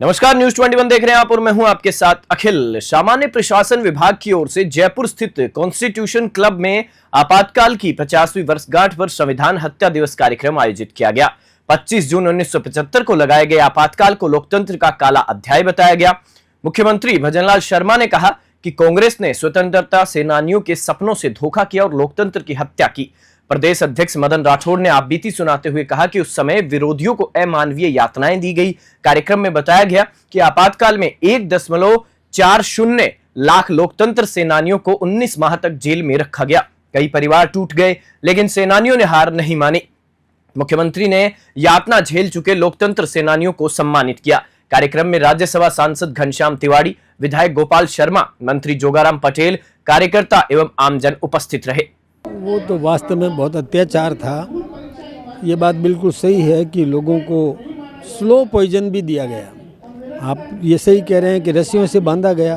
नमस्कार, न्यूज 21 देख रहे हैं आप और मैं हूं आपके साथ अखिल। सामान्य प्रशासन विभाग की ओर से जयपुर स्थित कॉन्स्टिट्यूशन क्लब में आपातकाल की 50वीं वर्षगांठ पर संविधान हत्या दिवस कार्यक्रम आयोजित किया गया। 25 जून 1975 को लगाए गए आपातकाल को लोकतंत्र का काला अध्याय बताया गया। मुख्यमंत्री भजनलाल शर्मा ने कहा कि कांग्रेस ने स्वतंत्रता सेनानियों के सपनों से धोखा किया और लोकतंत्र की हत्या की। प्रदेश अध्यक्ष मदन राठौड़ ने आपबीती सुनाते हुए कहा कि उस समय विरोधियों को अमानवीय यातनाएं दी गई। कार्यक्रम में बताया गया कि आपातकाल में 1.40 लाख लोकतंत्र सेनानियों को 19 माह तक जेल में रखा गया। कई परिवार टूट गए, लेकिन सेनानियों ने हार नहीं मानी। मुख्यमंत्री ने यातना झेल चुके लोकतंत्र सेनानियों को सम्मानित किया। कार्यक्रम में राज्यसभा सांसद घनश्याम तिवारी, विधायक गोपाल शर्मा, मंत्री जोगाराम पटेल, कार्यकर्ता एवं आमजन उपस्थित रहे। वो तो वास्तव में बहुत अत्याचार था। ये बात बिल्कुल सही है कि लोगों को स्लो पॉइजन भी दिया गया। आप ये सही कह रहे हैं कि रस्सियों से बांधा गया,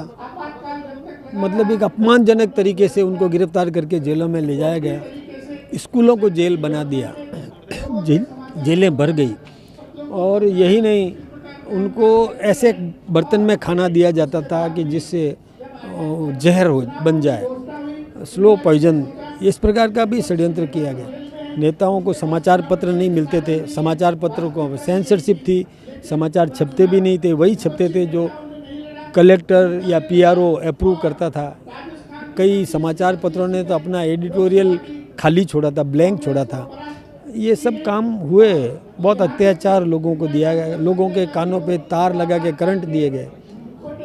मतलब एक अपमानजनक तरीके से उनको गिरफ्तार करके जेलों में ले जाया गया। स्कूलों को जेल बना दिया, जेलें भर गई। और यही नहीं, उनको ऐसे बर्तन में खाना दिया जाता था कि जिससे जहर बन जाए, स्लो पॉइजन। इस प्रकार का भी षड्यंत्र किया गया। नेताओं को समाचार पत्र नहीं मिलते थे, समाचार पत्रों को सेंसरशिप थी, समाचार छपते भी नहीं थे, वही छपते थे जो कलेक्टर या पीआरओ अप्रूव करता था। कई समाचार पत्रों ने तो अपना एडिटोरियल खाली छोड़ा था, ब्लैंक छोड़ा था। ये सब काम हुए। बहुत अत्याचार लोगों को दिया गया। लोगों के कानों पे तार लगा के करंट दिए गए,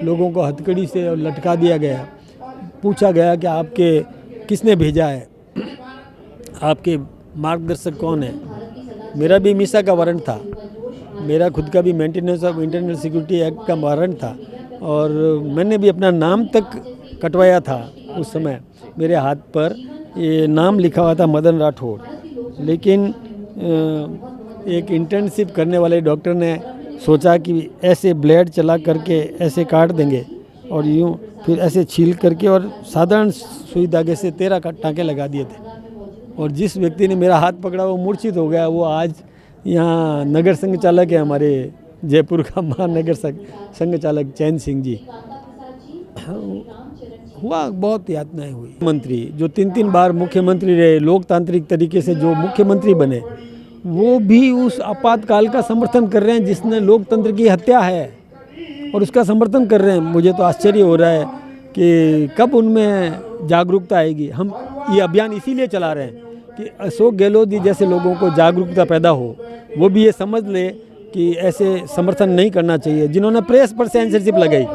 लोगों को हथकड़ी से लटका दिया गया। पूछा गया कि आपके किसने भेजा है, आपके मार्गदर्शक कौन है। मेरा भी मीसा का वारंट था, मेरा खुद का भी maintenance of internal security act का वारंट था, और मैंने भी अपना नाम तक कटवाया था। उस समय मेरे हाथ पर ये नाम लिखा हुआ था मदन राठौड़। लेकिन एक इंटर्नशिप करने वाले डॉक्टर ने सोचा कि ऐसे ब्लेड चला करके ऐसे काट देंगे और यूँ फिर ऐसे छील करके और साधारण सुई धागे से 13 टाँके लगा दिए थे। और जिस व्यक्ति ने मेरा हाथ पकड़ा वो मूर्छित हो गया। वो आज यहाँ नगर संघ चालक है, हमारे जयपुर का महानगर संघ चालक चैन सिंह जी। हुआ, बहुत यातनाएं हुई। मंत्री जो 3 बार मुख्यमंत्री रहे, लोकतांत्रिक तरीके से जो मुख्यमंत्री बने, वो भी उस आपातकाल का समर्थन कर रहे हैं जिसने लोकतंत्र की हत्या है, और उसका समर्थन कर रहे हैं। मुझे तो आश्चर्य हो रहा है कि कब उनमें जागरूकता आएगी। हम ये अभियान इसीलिए चला रहे हैं कि अशोक गहलोत जी जैसे लोगों को जागरूकता पैदा हो, वो भी ये समझ ले कि ऐसे समर्थन नहीं करना चाहिए। जिन्होंने प्रेस पर सेंसरशिप लगाई,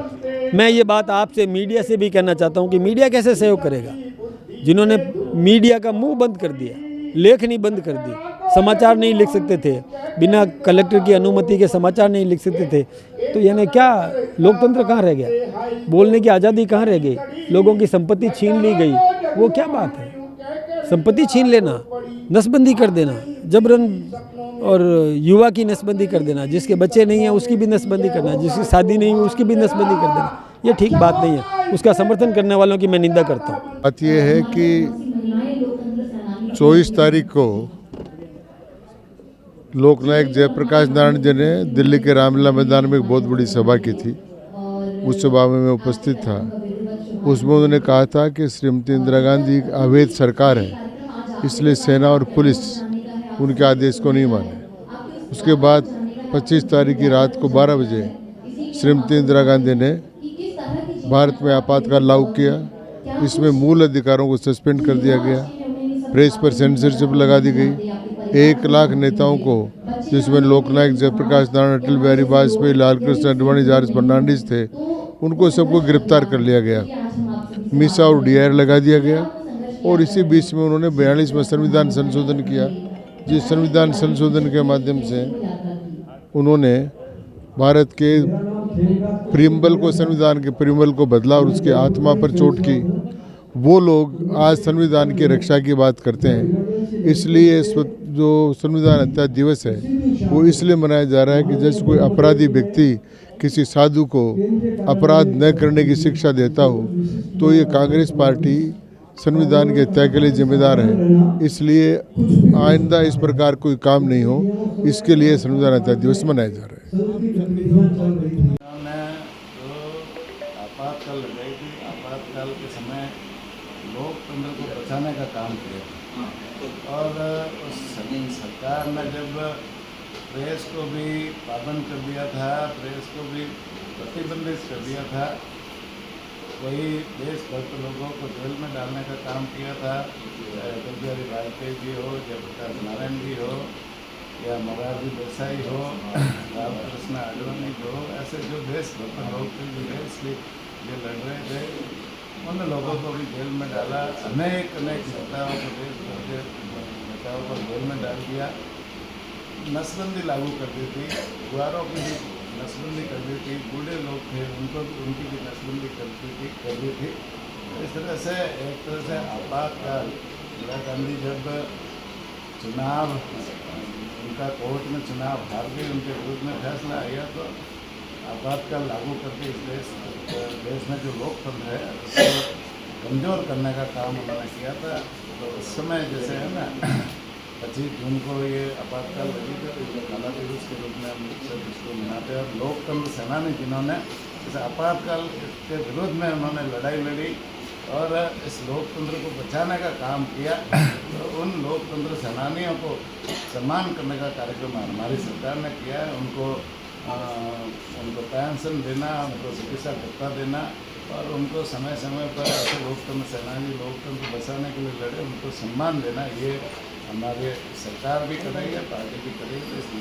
मैं ये बात आपसे मीडिया से भी कहना चाहता हूँ कि मीडिया कैसे सहयोग करेगा। जिन्होंने मीडिया का मुंह बंद कर दिया, लेखनी बंद कर दी, समाचार नहीं लिख सकते थे, बिना कलेक्टर की अनुमति के समाचार नहीं लिख सकते थे, तो यानी क्या लोकतंत्र कहाँ रह गया? बोलने की आज़ादी कहाँ रह गई? लोगों की संपत्ति छीन ली गई, वो क्या बात है? संपत्ति छीन लेना, नसबंदी कर देना जबरन, और युवा की नसबंदी कर देना, जिसके बच्चे नहीं हैं उसकी भी नसबंदी करना, जिसकी शादी नहीं हुई उसकी भी नसबंदी कर देना, ये ठीक बात नहीं है। उसका समर्थन करने वालों की मैं निंदा करता हूँ। बात यह है कि 24 तारीख को लोकनायक जयप्रकाश नारायण जी ने दिल्ली के रामलीला मैदान में एक बहुत बड़ी सभा की थी। उस सभा में मैं उपस्थित था। उसमें उन्होंने कहा था कि श्रीमती इंदिरा गांधी एक अवैध सरकार है, इसलिए सेना और पुलिस उनके आदेश को नहीं माने। उसके बाद 25 तारीख की रात को 12 बजे श्रीमती इंदिरा गांधी ने भारत में आपातकाल लागू किया। इसमें मूल अधिकारों को सस्पेंड कर दिया गया, प्रेस पर सेंसरशिप लगा दी गई। 1 लाख नेताओं को, जिसमें लोकनायक जयप्रकाश नारायण, अटल बिहारी वाजपेयी, लाल कृष्ण आडवाणी, जॉर्ज फर्नांडिस थे, उनको सबको गिरफ्तार कर लिया गया। मीसा और डीआर लगा दिया गया। और इसी बीच में उन्होंने 42 में संविधान संशोधन किया, जिस संविधान संशोधन के माध्यम से उन्होंने भारत के प्रीम्बल को, संविधान के प्रीम्बल को बदला और उसकी आत्मा पर चोट की। वो लोग आज संविधान की रक्षा की बात करते हैं। इसलिए जो संविधान हत्या दिवस है वो इसलिए मनाया जा रहा है कि जैसे कोई अपराधी व्यक्ति किसी साधु को अपराध न करने की शिक्षा देता हो, तो ये कांग्रेस पार्टी संविधान के हत्या के लिए जिम्मेदार है। इसलिए आइंदा इस प्रकार कोई काम नहीं हो, इसके लिए संविधान हत्या दिवस मनाया जा रहा है। आपातकाल के समय लोकतंत्र को बचाने का काम किया। और उस सरकार ने जब प्रेस को भी पाबंद कर दिया था, प्रेस को भी प्रतिबंधित कर दिया था, कई देशभक्त लोगों को जेल में डालने का काम किया था, चाहे अटल बिहारी वाजपेयी जी हो, जयप्रकाश नारायण जी हो, या मोरारजी देसाई हो, रामकृष्ण आडवाणी हो, ऐसे जो देशभक्त लोग थे जो देश के लिए लड़ रहे थे, उन लोगों को भी जेल में डाला। अनेक नेताओं को देशभर के नेताओं को जेल में डाल दिया। नसबंदी लागू कर दी थी, गुआरों की भी नसबंदी कर दी थी, बूढ़े लोग थे उनकी भी नसबंदी कर दी थी। इस तरह से एक तरह से आपातकाल, इंदिरा गांधी जब चुनाव, उनका कोर्ट में चुनाव हार गए, उनके विरुद्ध में फैसला आया, तो आपातकाल लागू करके इस देश में जो लोकतंत्र है उसको कमज़ोर करने का काम उन्होंने किया था। तो उस समय जैसे है ना 25 जून को ये आपातकाल लगी थी, तो काला दिवस के रूप में हम सब इसको मनाते हैं। और लोकतंत्र सेनानी जिन्होंने इस आपातकाल के विरोध में उन्होंने लड़ाई लड़ी और इस लोकतंत्र को बचाने का काम किया, तो उन लोकतंत्र सेनानियों को सम्मान करने का कार्यक्रम हमारी सरकार ने किया है। उनको पेंशन देना, उनको चिकित्सा भत्ता देना और उनको समय समय पर ऐसे लोकतंत्र सेनानी लोकतंत्र बचाने के लिए लड़े, उनको सम्मान देना, ये हमारे सरकार भी कर रही है, पार्टी भी कर रही है।